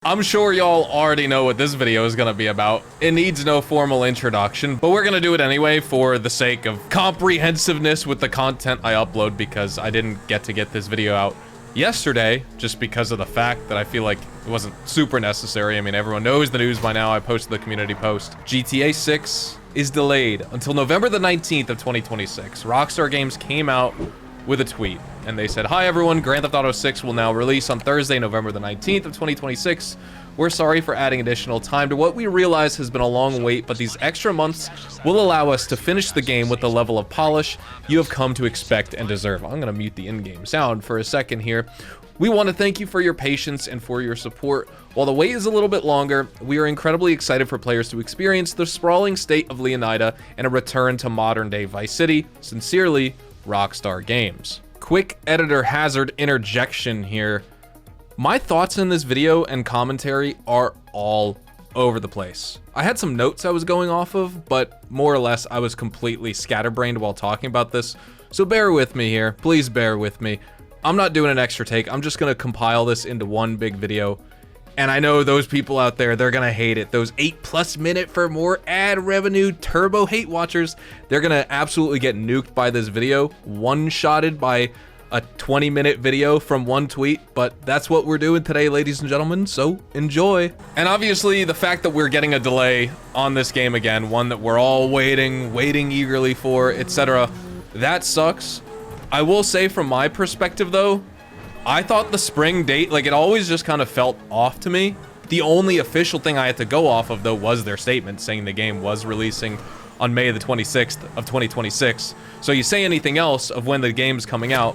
I'm sure y'all already know what this video is gonna be about. It needs no formal introduction, but we're gonna do it anyway for the sake of comprehensiveness with the content I upload, because I didn't get to get this video out yesterday just because of the fact that I feel like it wasn't super necessary. I mean, everyone knows the news by now. I posted the community post. GTA 6 is delayed until November the 19th of 2026. Rockstar Games came out with a tweet, and they said, "Hi everyone, Grand Theft Auto 6 will now release on Thursday, November the 19th of 2026. We're sorry for adding additional time to what we realize has been a long wait, but these extra months will allow us to finish the game with the level of polish you have come to expect and deserve." I'm gonna mute the in-game sound for a second here. "We want to thank you for your patience and for your support. While the wait is a little bit longer, we are incredibly excited for players to experience the sprawling state of Leonida and a return to modern-day Vice City. Sincerely, Rockstar Games." Quick editor hazard interjection here. My thoughts in this video and commentary are all over the place. I had some notes I was going off of, but more or less I was completely scatterbrained while talking about this. So bear with me here, please bear with me. I'm not doing an extra take, I'm just gonna compile this into one big video. And I know those people out there, they're gonna hate it. Those 8+ minute for more ad revenue turbo hate watchers, they're gonna absolutely get nuked by this video, one-shotted by a 20-minute video from one tweet, but that's what we're doing today, ladies and gentlemen, so enjoy. And obviously, the fact that we're getting a delay on this game again, one that we're all waiting eagerly for, etc., that sucks. I will say from my perspective though, I thought the spring date, like, it always just kind of felt off to me. The only official thing I had to go off of though was their statement saying the game was releasing on May the 26th of 2026. So you say anything else of when the game's coming out,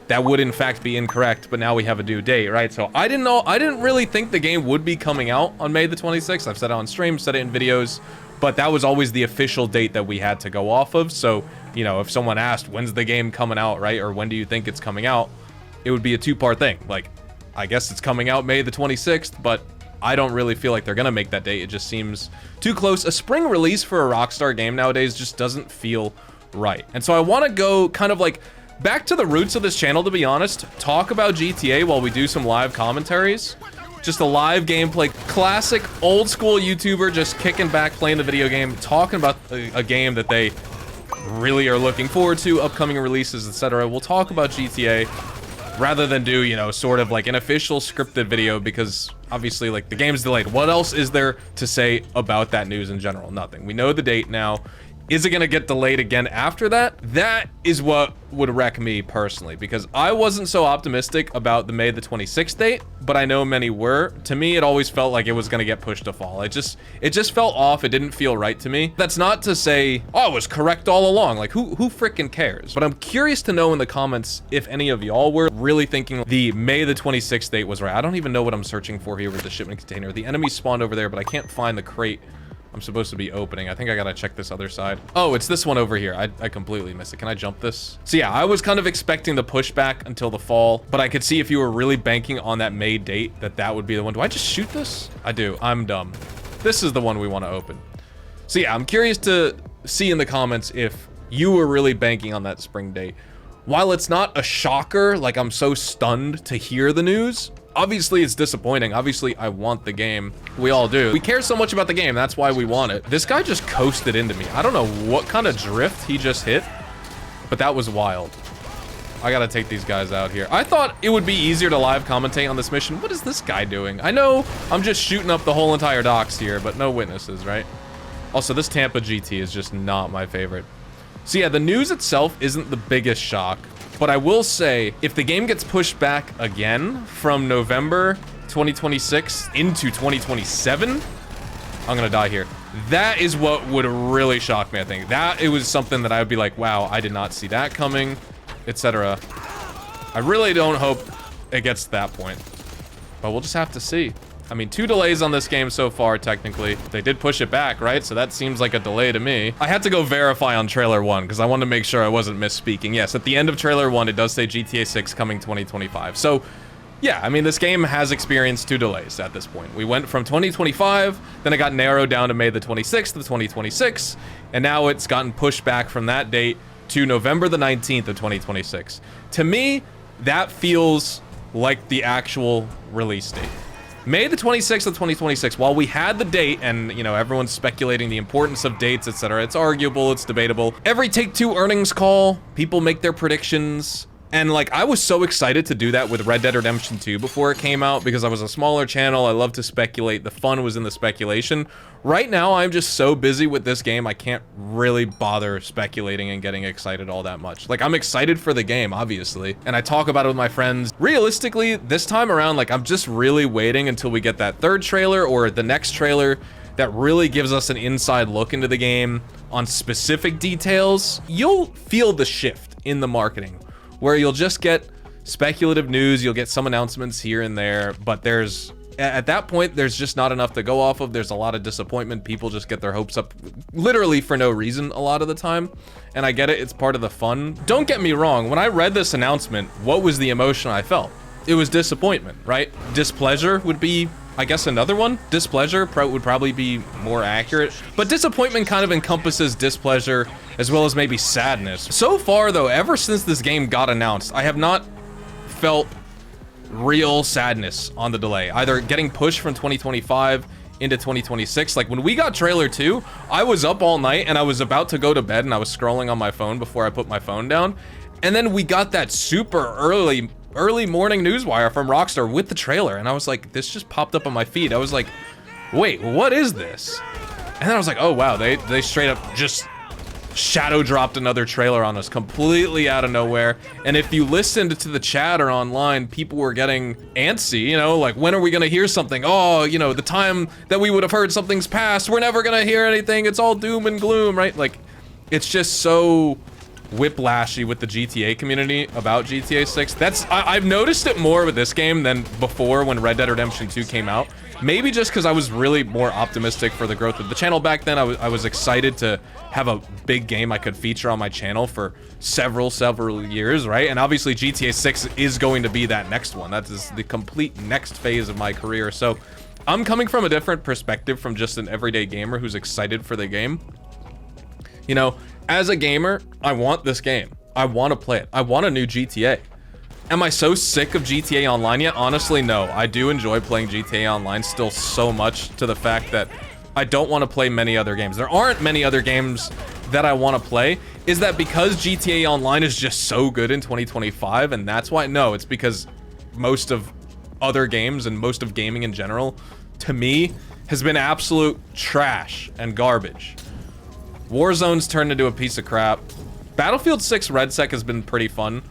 that would in fact be incorrect, but now we have a due date, right? So I didn't really think the game would be coming out on May the 26th. I've said it on stream, said it in videos, but that was always the official date that we had to go off of. So, you know, if someone asked, when's the game coming out, right? Or when do you think it's coming out? It would be a two-part thing. Like, I guess it's coming out May the 26th, but I don't really feel like they're gonna make that date. It just seems too close. A spring release for a Rockstar game nowadays just doesn't feel right. And so I wanna go kind of like back to the roots of this channel, to be honest, talk about GTA while we do some live commentaries. Just a live gameplay, classic old school YouTuber just kicking back, playing the video game, talking about a game that they really are looking forward to, upcoming releases, etc. We'll talk about GTA rather than do, you know, sort of like an official scripted video, because obviously, like, the game's delayed. What else is there to say about that news in general? Nothing. We know the date now. Is it gonna get delayed again after that? That is what would wreck me personally, because I wasn't so optimistic about the May the 26th date, but I know many were. To me, it always felt like it was gonna get pushed to fall. It just felt off. It didn't feel right to me. That's not to say, oh, I was correct all along. Like, who freaking cares? But I'm curious to know in the comments if any of y'all were really thinking the May the 26th date was right. I don't even know what I'm searching for here with the shipment container. The enemy spawned over there, but I can't find the crate I'm supposed to be opening. I think I gotta check this other side. Oh, it's this one over here. I completely missed it. Can I jump this? So yeah, I was kind of expecting the pushback until the fall, but I could see if you were really banking on that May date, that would be the one. Do I just shoot this? I do. I'm dumb. This is the one we want to open. So yeah, I'm curious to see in the comments if you were really banking on that spring date. While it's not a shocker, like I'm so stunned to hear the news, obviously it's disappointing. Obviously I want the game. We all do. We care so much about the game, that's why we want it. This guy just coasted into me. I don't know what kind of drift he just hit, but that was wild. I gotta take these guys out here. I thought it would be easier to live commentate on this mission. What is this guy doing? I know I'm just shooting up the whole entire docks here, but no witnesses, right? Also, this Tampa GT is just not my favorite. So yeah, the news itself isn't the biggest shock, but I will say, if the game gets pushed back again from November 2026 into 2027, I'm gonna die here. That is what would really shock me, I think. That it was something that I would be like, wow, I did not see that coming, etc. I really don't hope it gets to that point, but we'll just have to see. I mean, 2 delays on this game so far, technically. They did push it back, right? So that seems like a delay to me. I had to go verify on trailer 1 because I wanted to make sure I wasn't misspeaking. Yes, at the end of trailer 1, it does say GTA 6 coming 2025. So yeah, I mean, this game has experienced 2 delays at this point. We went from 2025, then it got narrowed down to May the 26th of 2026, and now it's gotten pushed back from that date to November the 19th of 2026. To me, that feels like the actual release date. May the 26th of 2026, while we had the date and, you know, everyone's speculating the importance of dates, etc. It's arguable, it's debatable. Every Take-Two earnings call, people make their predictions. And like, I was so excited to do that with Red Dead Redemption 2 before it came out because I was a smaller channel. I love to speculate. The fun was in the speculation. Right now, I'm just so busy with this game, I can't really bother speculating and getting excited all that much. Like, I'm excited for the game, obviously, and I talk about it with my friends. Realistically, this time around, like, I'm just really waiting until we get that third trailer or the next trailer that really gives us an inside look into the game on specific details. You'll feel the shift in the marketing, where you'll just get speculative news, you'll get some announcements here and there, but at that point, there's just not enough to go off of. There's a lot of disappointment. People just get their hopes up literally for no reason a lot of the time. And I get it, it's part of the fun. Don't get me wrong, when I read this announcement, what was the emotion I felt? It was disappointment, right? Displeasure would be, I guess, another one. Displeasure would probably be more accurate, but disappointment kind of encompasses displeasure as well as maybe sadness. So far though, ever since this game got announced, I have not felt real sadness on the delay, either getting pushed from 2025 into 2026. Like when we got trailer 2, I was up all night and I was about to go to bed and I was scrolling on my phone before I put my phone down. And then we got that super early morning newswire from Rockstar with the trailer. And I was like, this just popped up on my feed. I was like, wait, what is this? And then I was like, oh wow, they straight up just shadow dropped another trailer on us completely out of nowhere. And if you listened to the chat or online, people were getting antsy, you know, like, when are we gonna hear something? Oh, you know, the time that we would have heard something's passed, we're never gonna hear anything, it's all doom and gloom, right? Like, it's just so whiplashy with the GTA community about GTA 6. I've noticed it more with this game than before when Red Dead Redemption 2 came out. Maybe just because I was really more optimistic for the growth of the channel back then. I was excited to have a big game I could feature on my channel for several years, right? And obviously GTA 6 is going to be that next one. That is the complete next phase of my career. So I'm coming from a different perspective from just an everyday gamer who's excited for the game. You know, as a gamer, I want this game. I want to play it. I want a new GTA. Am I so sick of GTA Online yet? Honestly, no. I do enjoy playing GTA Online still so much, to the fact that I don't want to play many other games. There aren't many other games that I want to play. Is that because GTA Online is just so good in 2025 and that's why? No, it's because most of other games and most of gaming in general, to me, has been absolute trash and garbage. Warzone's turned into a piece of crap. Battlefield 6 RedSec has been pretty fun.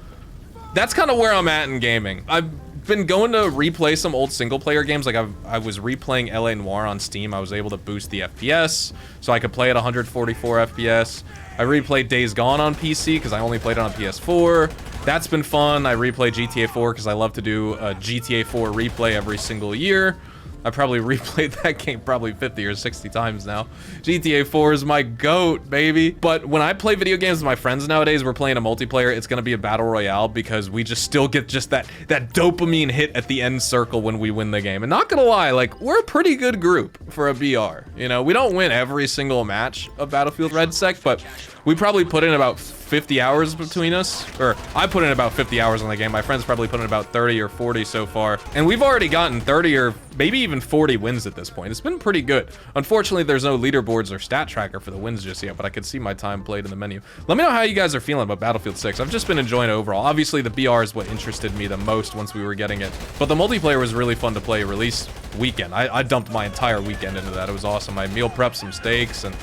That's kind of where I'm at in gaming. I've been going to replay some old single-player games. Like I was replaying LA Noire on Steam. I was able to boost the FPS, so I could play at 144 FPS. I replayed Days Gone on PC because I only played it on PS4. That's been fun. I replay GTA 4 because I love to do a GTA 4 replay every single year. I probably replayed that game probably 50 or 60 times now. GTA 4 is my GOAT, baby. But when I play video games with my friends nowadays, we're playing a multiplayer, it's gonna be a battle royale because we just still get just that dopamine hit at the end circle when we win the game. And not gonna lie, like, we're a pretty good group for a BR. You know, we don't win every single match of Battlefield RedSec, but we probably put in about 50 hours between us, or I put in about 50 hours on the game. My friends probably put in about 30 or 40 so far, and we've already gotten 30 or maybe even 40 wins at this point. It's been pretty good. Unfortunately, there's no leaderboards or stat tracker for the wins just yet, but I could see my time played in the menu. Let me know how you guys are feeling about Battlefield 6. I've just been enjoying it overall. Obviously, the BR is what interested me the most once we were getting it, but the multiplayer was really fun to play release weekend. I dumped my entire weekend into that. It was awesome. I meal prepped some steaks and,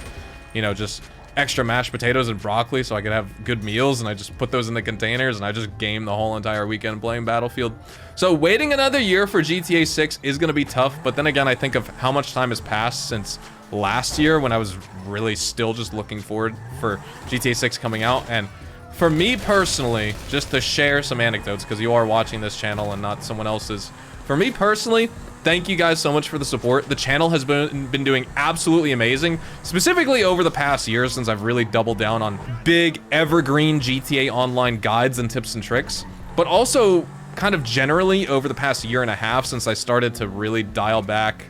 you know, just extra mashed potatoes and broccoli so I could have good meals, and I just put those in the containers and I just gamed the whole entire weekend playing Battlefield. So waiting another year for GTA 6 is going to be tough, but then again, I think of how much time has passed since last year when I was really still just looking forward for GTA 6 coming out. And for me personally, just to share some anecdotes, because you are watching this channel and not someone else's, for me personally, thank you guys so much for the support. The channel has been doing absolutely amazing, specifically over the past year since I've really doubled down on big evergreen GTA Online guides and tips and tricks, but also kind of generally over the past year and a half since I started to really dial back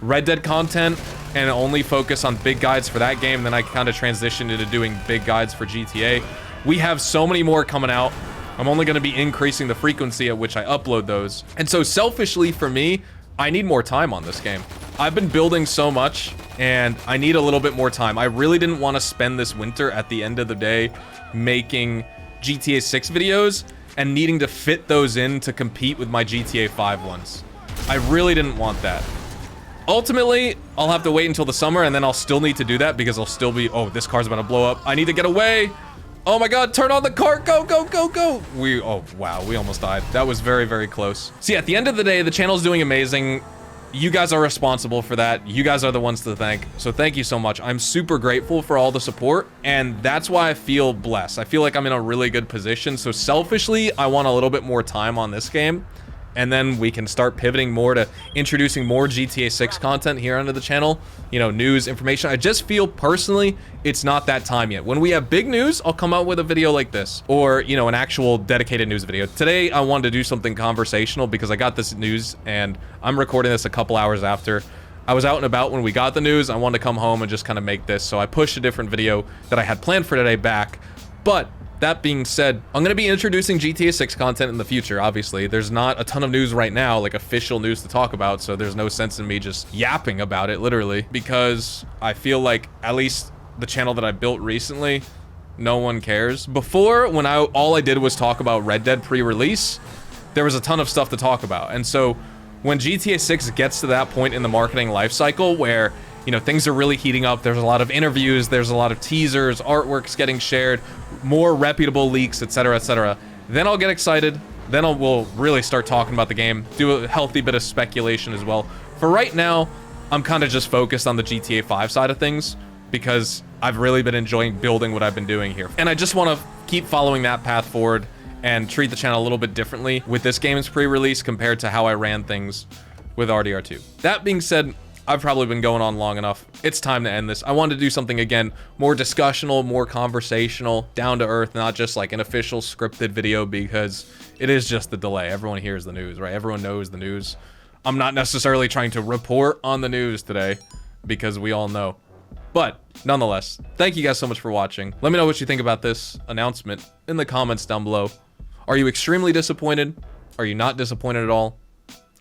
Red Dead content and only focus on big guides for that game. Then I kind of transitioned into doing big guides for GTA. We have so many more coming out. I'm only going to be increasing the frequency at which I upload those. And so selfishly for me, I need more time on this game. I've been building so much, and I need a little bit more time. I really didn't want to spend this winter at the end of the day making GTA 6 videos and needing to fit those in to compete with my GTA 5 ones. I really didn't want that. Ultimately, I'll have to wait until the summer, and then I'll still need to do that because I'll still be, oh, this car's about to blow up. I need to get away. Oh my God, turn on the car, go, go, go, go. Oh wow, we almost died. That was very, very close. See, at the end of the day, the channel's doing amazing. You guys are responsible for that. You guys are the ones to thank. So thank you so much. I'm super grateful for all the support, and that's why I feel blessed. I feel like I'm in a really good position. So selfishly, I want a little bit more time on this game, and then we can start pivoting more to introducing more GTA 6 content here onto the channel. You know, news, information. I just feel personally, it's not that time yet. When we have big news, I'll come out with a video like this, or, you know, an actual dedicated news video. Today, I wanted to do something conversational because I got this news, and I'm recording this a couple hours after. I was out and about when we got the news. I wanted to come home and just kind of make this, so I pushed a different video that I had planned for today back. But that being said, I'm going to be introducing GTA 6 content in the future, obviously. There's not a ton of news right now, like official news to talk about, so there's no sense in me just yapping about it, literally, because I feel like, at least the channel that I built recently, no one cares. Before, when all I did was talk about Red Dead pre-release, there was a ton of stuff to talk about. And so, when GTA 6 gets to that point in the marketing lifecycle where, you know, things are really heating up, there's a lot of interviews, there's a lot of teasers, artwork's getting shared, more reputable leaks, etc., then I'll get excited. Then we'll really start talking about the game, do a healthy bit of speculation as well. For right now, I'm kind of just focused on the GTA 5 side of things because I've really been enjoying building what I've been doing here. And I just want to keep following that path forward and treat the channel a little bit differently with this game's pre-release compared to how I ran things with RDR2. That being said, I've probably been going on long enough. It's time to end this. I wanted to do something, again, more discussional, more conversational, down to earth, not just like an official scripted video, because it is just the delay. Everyone hears the news, right? Everyone knows the news. I'm not necessarily trying to report on the news today because we all know. But nonetheless, thank you guys so much for watching. Let me know what you think about this announcement in the comments down below. Are you extremely disappointed? Are you not disappointed at all?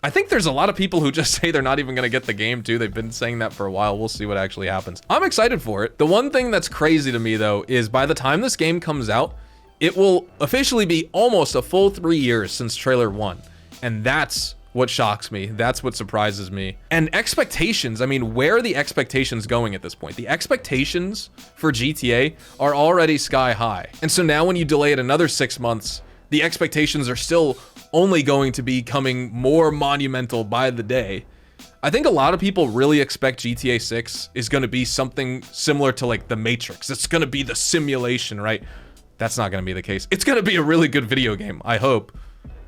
I think there's a lot of people who just say they're not even going to get the game too. They've been saying that for a while. We'll see what actually happens. I'm excited for it. The one thing that's crazy to me though is by the time this game comes out, it will officially be almost a full 3 years since trailer 1. And that's what shocks me. That's what surprises me. And expectations, I mean, where are the expectations going at this point? The expectations for GTA are already sky high. And so now when you delay it another 6 months, the expectations are still only going to be becoming more monumental by the day. I think a lot of people really expect GTA 6 is going to be something similar to like The Matrix. It's going to be the simulation, right? That's not going to be the case. It's going to be a really good video game, I hope,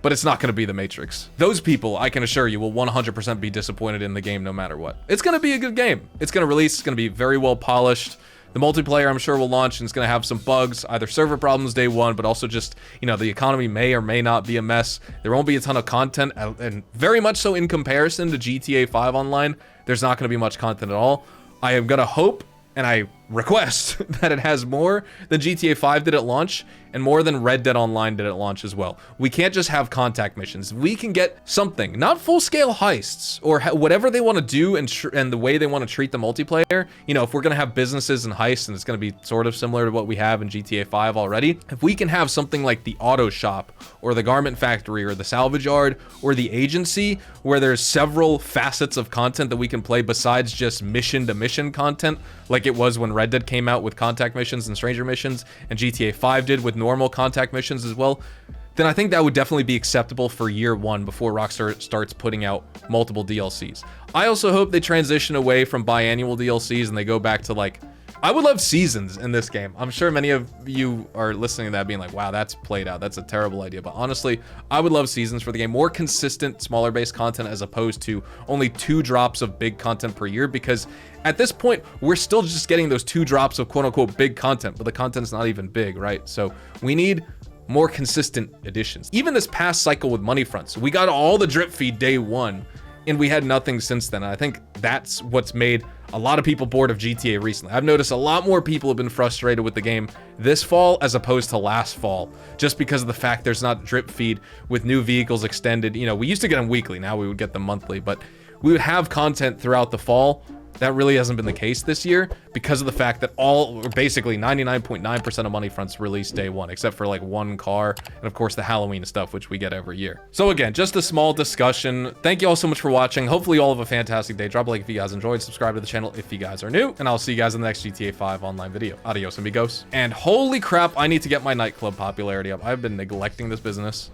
but it's not going to be The Matrix. Those people, I can assure you, will 100% be disappointed in the game no matter what. It's going to be a good game. It's going to release. It's going to be very well polished. The multiplayer, I'm sure, will launch and it's going to have some bugs, either server problems day one, but also just, you know, the economy may or may not be a mess. There won't be a ton of content, and very much so in comparison to GTA 5 Online, there's not going to be much content at all. I am going to hope, and I request, that it has more than GTA 5 did at launch, and more than Red Dead Online did at launch as well. We can't just have contact missions. We can get something, not full-scale heists, or whatever they want to do and the way they want to treat the multiplayer. You know, if we're going to have businesses and heists, and it's going to be sort of similar to what we have in GTA 5 already, if we can have something like the auto shop, or the garment factory, or the salvage yard, or the agency, where there's several facets of content that we can play besides just mission-to-mission content, like it was when Red Dead came out with contact missions and stranger missions, and GTA 5 did with normal contact missions as well, then I think that would definitely be acceptable for year one before Rockstar starts putting out multiple DLCs. I also hope they transition away from biannual DLCs and they go back to like, I would love seasons in this game. I'm sure many of you are listening to that being like, wow, that's played out. That's a terrible idea. But honestly, I would love seasons for the game. More consistent, smaller based content as opposed to only 2 drops of big content per year. Because at this point, we're still just getting those 2 drops of quote unquote big content, but the content's not even big, right? So we need more consistent additions. Even this past cycle with Money Fronts, we got all the drip feed day 1. and we had nothing since then. And I think that's what's made a lot of people bored of GTA recently. I've noticed a lot more people have been frustrated with the game this fall as opposed to last fall, just because of the fact there's not drip feed with new vehicles extended. You know, we used to get them weekly, now we would get them monthly, but we would have content throughout the fall. That really hasn't been the case this year because of the fact that basically 99.9% of money fronts release day one, except for like one car and of course the Halloween stuff, which we get every year. So again, just a small discussion. Thank you all so much for watching. Hopefully you all have a fantastic day. Drop a like if you guys enjoyed, subscribe to the channel if you guys are new, and I'll see you guys in the next GTA 5 online video. Adios, amigos. And holy crap, I need to get my nightclub popularity up. I've been neglecting this business.